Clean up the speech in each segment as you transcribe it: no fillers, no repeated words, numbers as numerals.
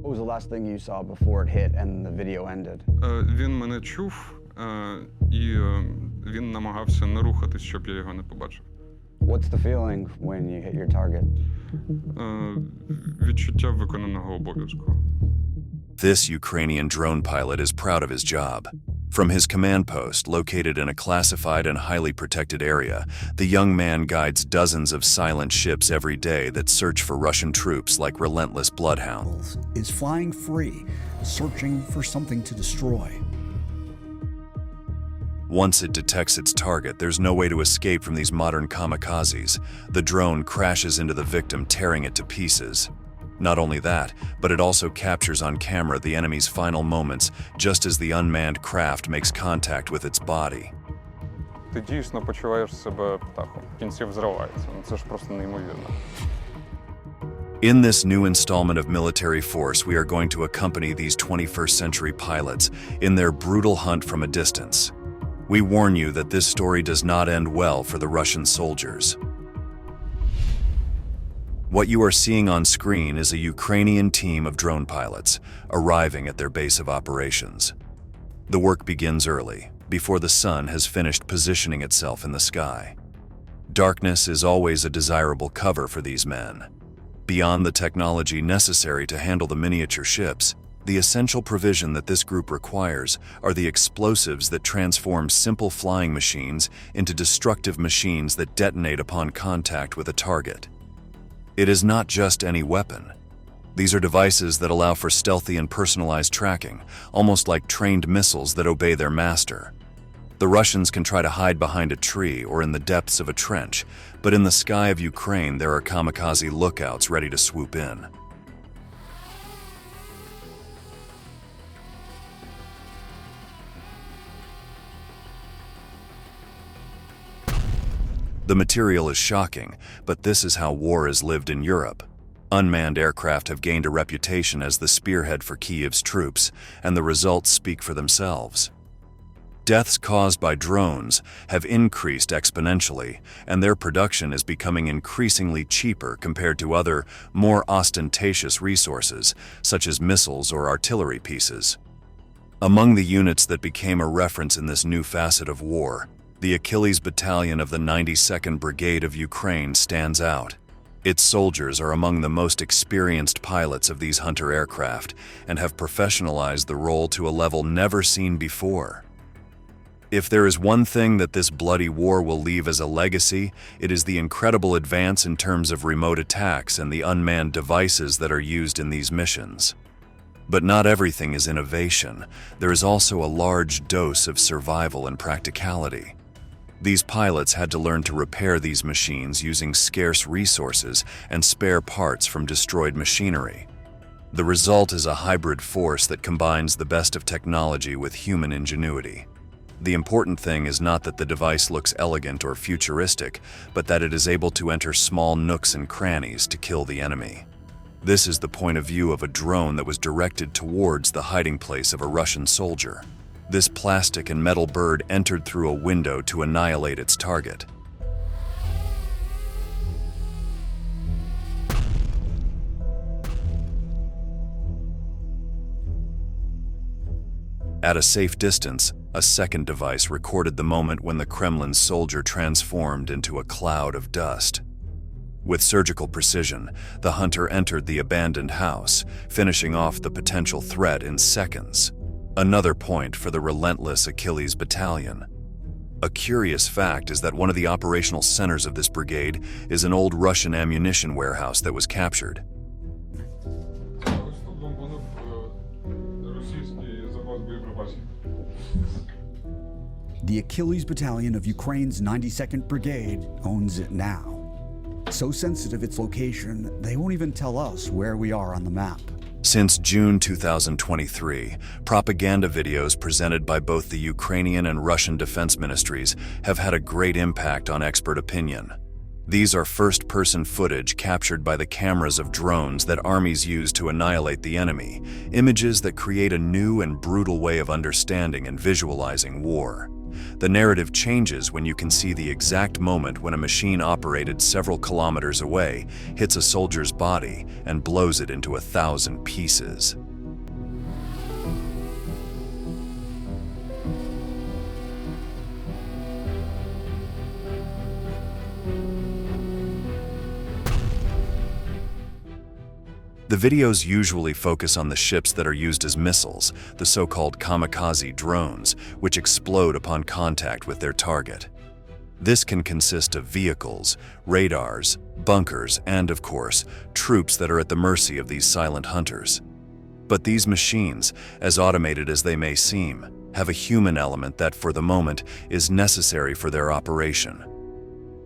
What was the last thing you saw before it hit and the video ended? Він мене чув, і він намагався не рухатись, щоб я його не побачив. What's the feeling when you hit your target? Відчуття виконаного обов'язку. This Ukrainian drone pilot is proud of his job. From his command post, located in a classified and highly protected area, the young man guides dozens of silent ships every day that search for Russian troops like relentless bloodhounds. Is flying free, searching for something to destroy. Once it detects its target, there's no way to escape from these modern kamikazes. The drone crashes into the victim, tearing it to pieces. Not only that, but it also captures on camera the enemy's final moments, just as the unmanned craft makes contact with its body. Ти дійсно почуваєш себе птахом. В кінці взривається. Це ж просто неймовірно. In this new installment of military force, we are going to accompany these 21st century pilots in their brutal hunt from a distance. We warn you that this story does not end well for the Russian soldiers. What you are seeing on screen is a Ukrainian team of drone pilots arriving at their base of operations. The work begins early, before the sun has finished positioning itself in the sky. Darkness is always a desirable cover for these men. Beyond the technology necessary to handle the miniature ships, the essential provision that this group requires are the explosives that transform simple flying machines into destructive machines that detonate upon contact with a target. It is not just any weapon. These are devices that allow for stealthy and personalized tracking, almost like trained missiles that obey their master. The Russians can try to hide behind a tree or in the depths of a trench, but in the sky of Ukraine there are kamikaze lookouts ready to swoop in. The material is shocking, but this is how war is lived in Europe. Unmanned aircraft have gained a reputation as the spearhead for Kiev's troops, and the results speak for themselves. Deaths caused by drones have increased exponentially, and their production is becoming increasingly cheaper compared to other, more ostentatious resources, such as missiles or artillery pieces. Among the units that became a reference in this new facet of war, the Achilles Battalion of the 92nd Brigade of Ukraine stands out. Its soldiers are among the most experienced pilots of these hunter aircraft and have professionalized the role to a level never seen before. If there is one thing that this bloody war will leave as a legacy, it is the incredible advance in terms of remote attacks and the unmanned devices that are used in these missions. But not everything is innovation. There is also a large dose of survival and practicality. These pilots had to learn to repair these machines using scarce resources and spare parts from destroyed machinery. The result is a hybrid force that combines the best of technology with human ingenuity. The important thing is not that the device looks elegant or futuristic, but that it is able to enter small nooks and crannies to kill the enemy. This is the point of view of a drone that was directed towards the hiding place of a Russian soldier. This plastic and metal bird entered through a window to annihilate its target. At a safe distance, a second device recorded the moment when the Kremlin's soldier transformed into a cloud of dust. With surgical precision, the hunter entered the abandoned house, finishing off the potential threat in seconds. Another point for the relentless Achilles Battalion. A curious fact is that one of the operational centers of this brigade is an old Russian ammunition warehouse that was captured. The Achilles Battalion of Ukraine's 92nd Brigade owns it now. So sensitive its location, they won't even tell us where we are on the map. Since June 2023, propaganda videos presented by both the Ukrainian and Russian defense ministries have had a great impact on expert opinion. These are first-person footage captured by the cameras of drones that armies use to annihilate the enemy, images that create a new and brutal way of understanding and visualizing war. The narrative changes when you can see the exact moment when a machine operated several kilometers away hits a soldier's body and blows it into 1,000 pieces. The videos usually focus on the ships that are used as missiles, the so-called kamikaze drones, which explode upon contact with their target. This can consist of vehicles, radars, bunkers, and, of course, troops that are at the mercy of these silent hunters. But these machines, as automated as they may seem, have a human element that, for the moment, is necessary for their operation.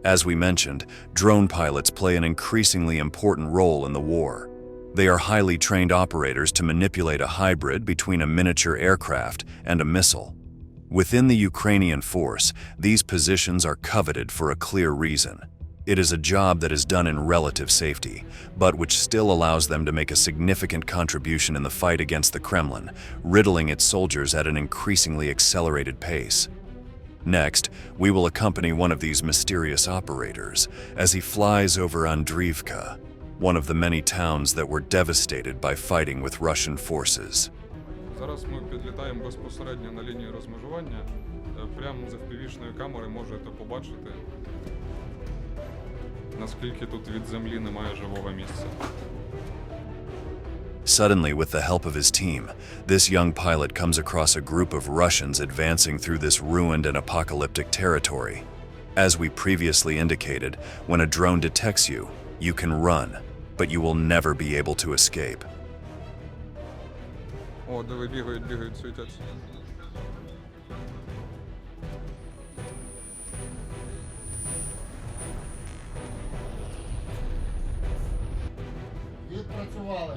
As we mentioned, drone pilots play an increasingly important role in the war. They are highly trained operators to manipulate a hybrid between a miniature aircraft and a missile. Within the Ukrainian force, these positions are coveted for a clear reason. It is a job that is done in relative safety, but which still allows them to make a significant contribution in the fight against the Kremlin, riddling its soldiers at an increasingly accelerated pace. Next, we will accompany one of these mysterious operators as he flies over Andriivka, one of the many towns that were devastated by fighting with Russian forces. Зараз ми підлітаємо безпосередньо на лінію розмежування. Прямо з FPV-шної камери можете побачити, наскільки тут від землі немає живого місця. Suddenly, with the help of his team, this young pilot comes across a group of Russians advancing through this ruined and apocalyptic territory. As we previously indicated, when a drone detects you, you can run, but you will never be able to escape. О, диви, бігають, світяться.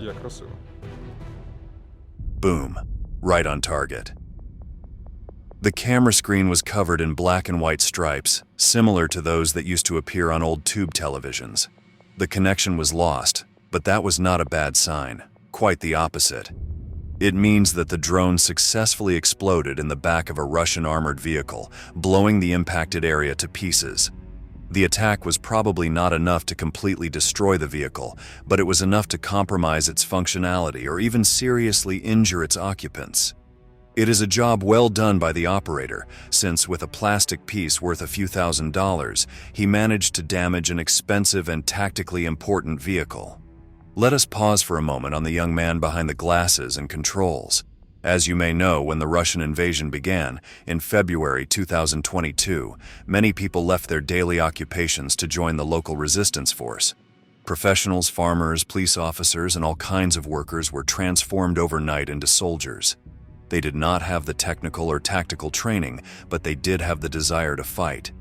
Як красиво. Boom, right on target. The camera screen was covered in black and white stripes, similar to those that used to appear on old tube televisions. The connection was lost, but that was not a bad sign, quite the opposite. It means that the drone successfully exploded in the back of a Russian armored vehicle, blowing the impacted area to pieces. The attack was probably not enough to completely destroy the vehicle, but it was enough to compromise its functionality or even seriously injure its occupants. It is a job well done by the operator, since with a plastic piece worth a few $1,000s, he managed to damage an expensive and tactically important vehicle. Let us pause for a moment on the young man behind the glasses and controls. As you may know, when the Russian invasion began, in February 2022, many people left their daily occupations to join the local resistance force. Professionals, farmers, police officers, and all kinds of workers were transformed overnight into soldiers. They did not have the technical or tactical training, but they did have the desire to fight.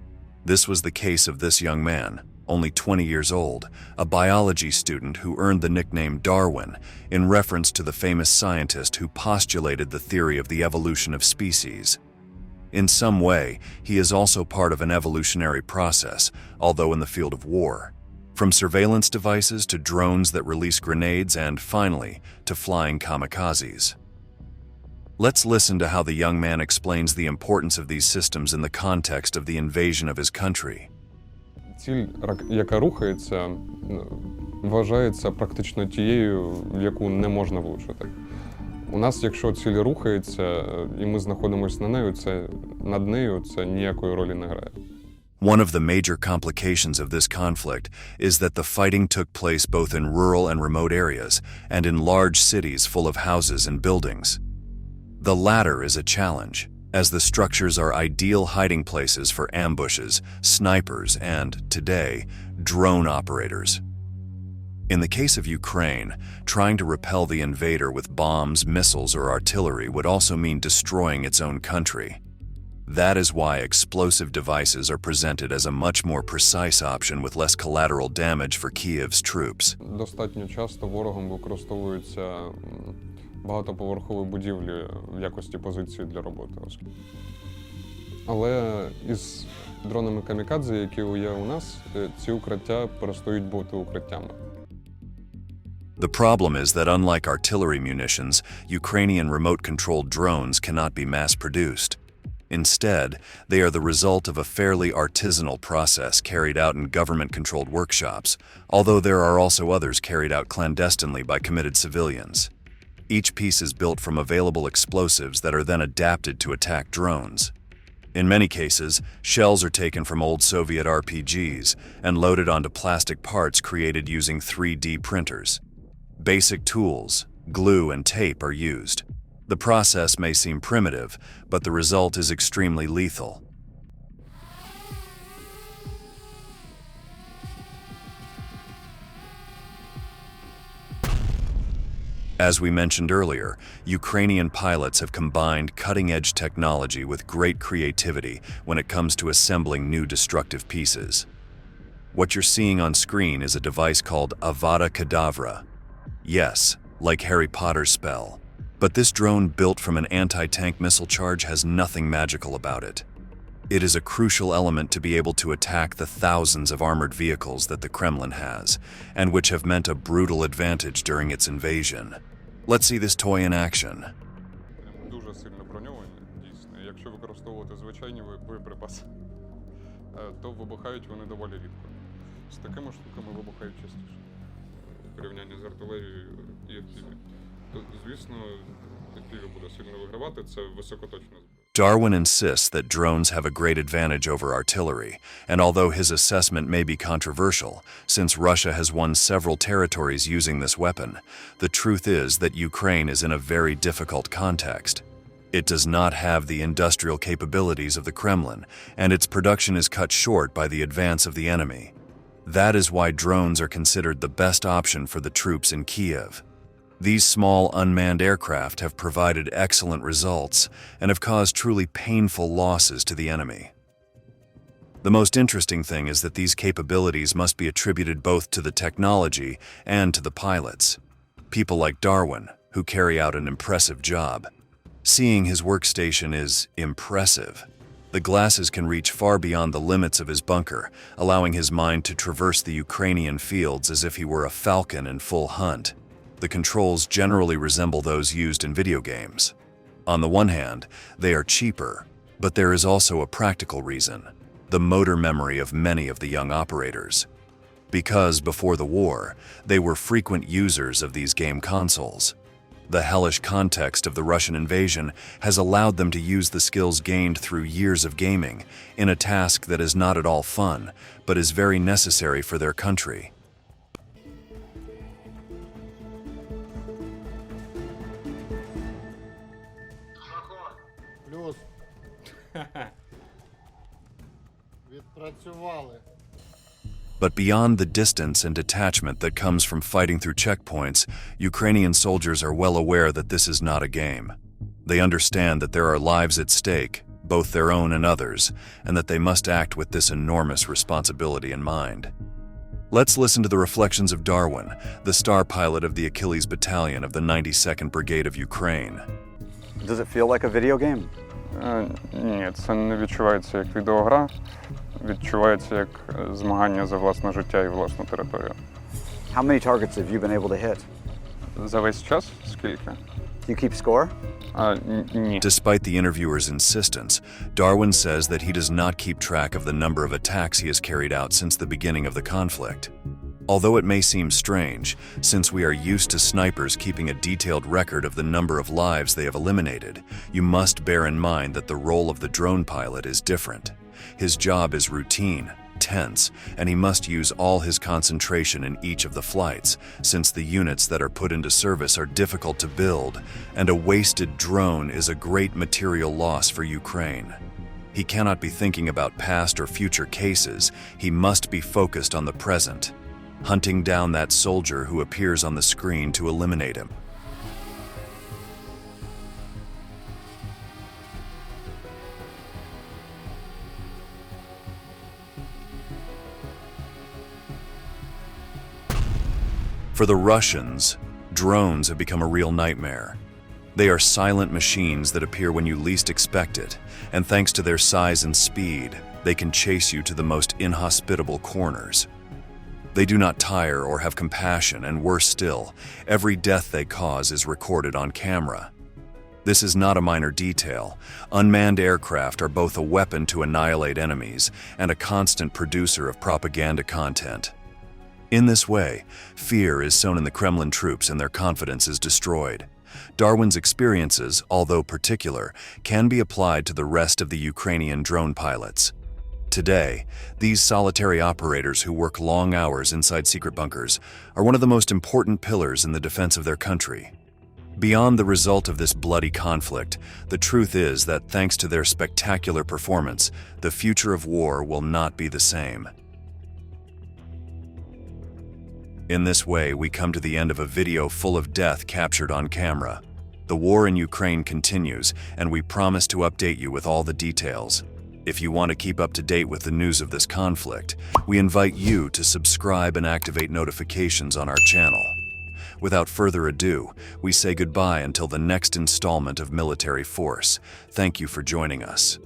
This was the case of this young man, only 20 years old, a biology student who earned the nickname Darwin in reference to the famous scientist who postulated the theory of the evolution of species. In some way, he is also part of an evolutionary process, although in the field of war. From surveillance devices to drones that release grenades and, finally, to flying kamikazes. Let's listen to how the young man explains the importance of these systems in the context of the invasion of his country. Ціль, яка рухається, вважається практично тією, в яку не можна влучити. У нас, якщо ціль рухається, і ми знаходимося над нею, це ніякої ролі не грає. One of the major complications of this conflict is that the fighting took place both in rural and remote areas, and in large cities full of houses and buildings. The latter is a challenge, as the structures are ideal hiding places for ambushes, snipers, and, today, drone operators. In the case of Ukraine, trying to repel the invader with bombs, missiles, or artillery would also mean destroying its own country. That is why explosive devices are presented as a much more precise option with less collateral damage for Kiev's troops. Достатньо часто ворогом використовуються багатоповерхові будівлі в якості позиції для роботи. Але із дронами камікадзе, які є у нас, ці укриття перестають бути укриттями. The problem is that unlike artillery munitions, Ukrainian remote-controlled drones cannot be mass-produced. Instead, they are the result of a fairly artisanal process carried out in government-controlled workshops, although there are also others carried out clandestinely by committed civilians. Each piece is built from available explosives that are then adapted to attack drones. In many cases, shells are taken from old Soviet RPGs and loaded onto plastic parts created using 3D printers. Basic tools, glue and tape are used. The process may seem primitive, but the result is extremely lethal. As we mentioned earlier, Ukrainian pilots have combined cutting-edge technology with great creativity when it comes to assembling new destructive pieces. What you're seeing on screen is a device called Avada Kedavra. Yes, like Harry Potter's spell. But this drone built from an anti-tank missile charge has nothing magical about it. It is a crucial element to be able to attack the thousands of armored vehicles that the Kremlin has, and which have meant a brutal advantage during its invasion. Let's see this toy in action. Дуже сильно броньовані, дійсно. Якщо використовувати звичайні боєприпаси, то вибухають вони доволі рідко. З такими штуками вибухають частіше. У порівнянні з артилерією і FPV. То, звісно, FPV буде сильно вигравати, це високоточна зброя. Darwin insists that drones have a great advantage over artillery, and although his assessment may be controversial, since Russia has won several territories using this weapon, the truth is that Ukraine is in a very difficult context. It does not have the industrial capabilities of the Kremlin, and its production is cut short by the advance of the enemy. That is why drones are considered the best option for the troops in Kiev. These small unmanned aircraft have provided excellent results and have caused truly painful losses to the enemy. The most interesting thing is that these capabilities must be attributed both to the technology and to the pilots. People like Darwin, who carry out an impressive job. Seeing his workstation is impressive. The glasses can reach far beyond the limits of his bunker, allowing his mind to traverse the Ukrainian fields as if he were a falcon in full hunt. The controls generally resemble those used in video games. On the one hand, they are cheaper, but there is also a practical reason: the motor memory of many of the young operators. Because before the war, they were frequent users of these game consoles. The hellish context of the Russian invasion has allowed them to use the skills gained through years of gaming in a task that is not at all fun, but is very necessary for their country. Плюс. Відпрацювали. But beyond the distance and detachment that comes from fighting through checkpoints, Ukrainian soldiers are well aware that this is not a game. They understand that there are lives at stake, both their own and others, and that they must act with this enormous responsibility in mind. Let's listen to the reflections of Darwin, the star pilot of the Achilles Battalion of the 92nd Brigade of Ukraine. Does it feel like a video game? Ні, це не відчувається як відеогра, відчувається як змагання за власне життя і власну територію. How many targets have you been able to hit? За весь час скільки? Do you keep score? Ні. Despite the interviewer's insistence, Darwin says that he does not keep track of the number of attacks he has carried out since the beginning of the conflict. Although it may seem strange, since we are used to snipers keeping a detailed record of the number of lives they have eliminated, you must bear in mind that the role of the drone pilot is different. His job is routine, tense, and he must use all his concentration in each of the flights, since the units that are put into service are difficult to build, and a wasted drone is a great material loss for Ukraine. He cannot be thinking about past or future cases, he must be focused on the present, hunting down that soldier who appears on the screen to eliminate him. For the Russians, drones have become a real nightmare. They are silent machines that appear when you least expect it, and thanks to their size and speed, they can chase you to the most inhospitable corners. They do not tire or have compassion, and worse still, every death they cause is recorded on camera. This is not a minor detail. Unmanned aircraft are both a weapon to annihilate enemies and a constant producer of propaganda content. In this way, fear is sown in the Kremlin troops and their confidence is destroyed. Darwin's experiences, although particular, can be applied to the rest of the Ukrainian drone pilots. Today, these solitary operators who work long hours inside secret bunkers are one of the most important pillars in the defense of their country. Beyond the result of this bloody conflict, the truth is that thanks to their spectacular performance, the future of war will not be the same. In this way, we come to the end of a video full of death captured on camera. The war in Ukraine continues, and we promise to update you with all the details. If you want to keep up to date with the news of this conflict, we invite you to subscribe and activate notifications on our channel. Without further ado, we say goodbye until the next installment of Military Force. Thank you for joining us.